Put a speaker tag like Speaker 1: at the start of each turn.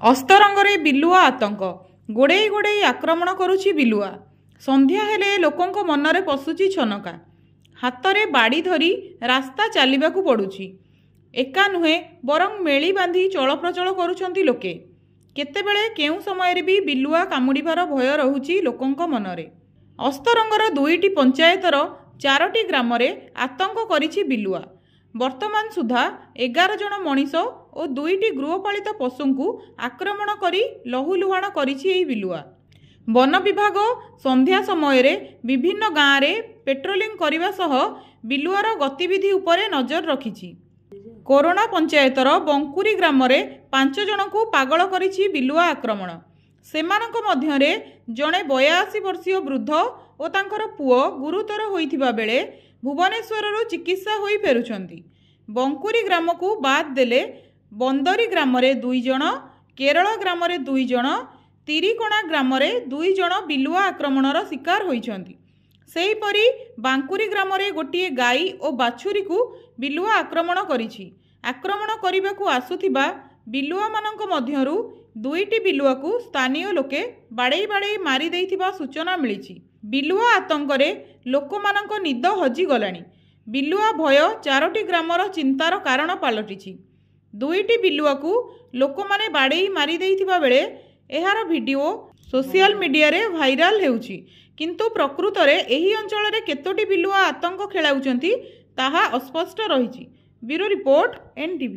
Speaker 1: ଅସ୍ତରଙ୍ଗରେ ବିଲୁଆ ଆତଙ୍କ। ଗୋଡ଼େଇ ଗୋଡ଼େଇ ଆକ୍ରମଣ କରୁଛି ବିଲୁଆ। ସନ୍ଧ୍ୟା ହେଲେ ଲୋକଙ୍କ ମନରେ ପଶୁଛି ଛନକା। ହାତରେ ବାଡ଼ି ଧରି ରାସ୍ତା ଚାଲିବାକୁ ପଡ଼ୁଛି। ଏକା ନୁହେଁ ବରଂ ମେଳି ବାନ୍ଧି ଚଳପ୍ରଚଳ କରୁଛନ୍ତି ଲୋକେ। କେତେବେଳେ କେଉଁ ସମୟରେ ବି ବିଲୁଆ କାମୁଡ଼ିବାର ଭୟ ରହୁଛି ଲୋକଙ୍କ ମନରେ। ଅସ୍ତରଙ୍ଗର 2ଟି ପଞ୍ଚାୟତର 4ଟି ଗ୍ରାମରେ ଆତଙ୍କ କରିଛି ବିଲୁଆ। ବର୍ତ୍ତମାନ ସୁଦ୍ଧା 11 ଜଣ ମଣିଷ ଓ 2ଟି ଗୃହପାଳିତ ପଶୁଙ୍କୁ ଆକ୍ରମଣ କରି ଲହୁଲୁହାଣ କରିଛି ଏହି ବିଲୁଆ। ବନ ବିଭାଗ ସନ୍ଧ୍ୟା ସମୟରେ ବିଭିନ୍ନ ଗାଁରେ ପେଟ୍ରୋଲିଂ କରିବା ସହ ବିଲୁଆର ଗତିବିଧି ଉପରେ ନଜର ରଖିଛି। କୋରଣା ପଞ୍ଚାୟତର ବଙ୍କୁରୀ ଗ୍ରାମରେ 5 ଜଣଙ୍କୁ ପାଗଳ କରିଛି ବିଲୁଆ ଆକ୍ରମଣ। ସେମାନଙ୍କ ମଧ୍ୟରେ ଜଣେ 82 ବର୍ଷୀୟ ବୃଦ୍ଧ ଓ ତାଙ୍କର ପୁଅ ଗୁରୁତର ହୋଇଥିବା ବେଳେ ଭୁବନେଶ୍ୱରରୁ ଚିକିତ୍ସା ହୋଇ ଫେରୁଛନ୍ତି। ବଙ୍କୁରୀ ଗ୍ରାମକୁ ବାଦ୍ ଦେଲେ ବନ୍ଦରୀ ଗ୍ରାମରେ 2 ଜଣ, କେରଳ ଗ୍ରାମରେ 2 ଜଣ, ତିରିକୋଣା ଗ୍ରାମରେ 2 ଜଣ ବିଲୁଆ ଆକ୍ରମଣର ଶିକାର ହୋଇଛନ୍ତି। ସେହିପରି ବାଙ୍କୁରୀ ଗ୍ରାମରେ ଗୋଟିଏ ଗାଈ ଓ ବାଛୁରୀକୁ ବିଲୁଆ ଆକ୍ରମଣ କରିଛି। ଆକ୍ରମଣ କରିବାକୁ ଆସୁଥିବା ବିଲୁଆମାନଙ୍କ ମଧ୍ୟରୁ 2ଟି ବିଲୁଆକୁ ସ୍ଥାନୀୟ ଲୋକେ ବାଡ଼େଇ ବାଡ଼େଇ ମାରି ଦେଇଥିବା ସୂଚନା ମିଳିଛି। ବିଲୁଆ ଆତଙ୍କରେ ଲୋକମାନଙ୍କ ନିଦ ହଜିଗଲାଣି। ବିଲୁଆ ଭୟ 4ଟି ଗ୍ରାମର ଚିନ୍ତାର କାରଣ ପାଲଟିଛି। 2ଟି ବିଲୁଆକୁ ଲୋକମାନେ ବାଡ଼େଇ ମାରି ଦେଇଥିବା ବେଳେ ଏହାର ଭିଡ଼ିଓ ସୋସିଆଲ ମିଡ଼ିଆରେ ଭାଇରାଲ ହେଉଛି। କିନ୍ତୁ ପ୍ରକୃତରେ ଏହି ଅଞ୍ଚଳରେ କେତୋଟି ବିଲୁଆ ଆତଙ୍କ ଖେଳାଉଛନ୍ତି ତାହା ଅସ୍ପଷ୍ଟ ରହିଛି। Bureau report, NTV।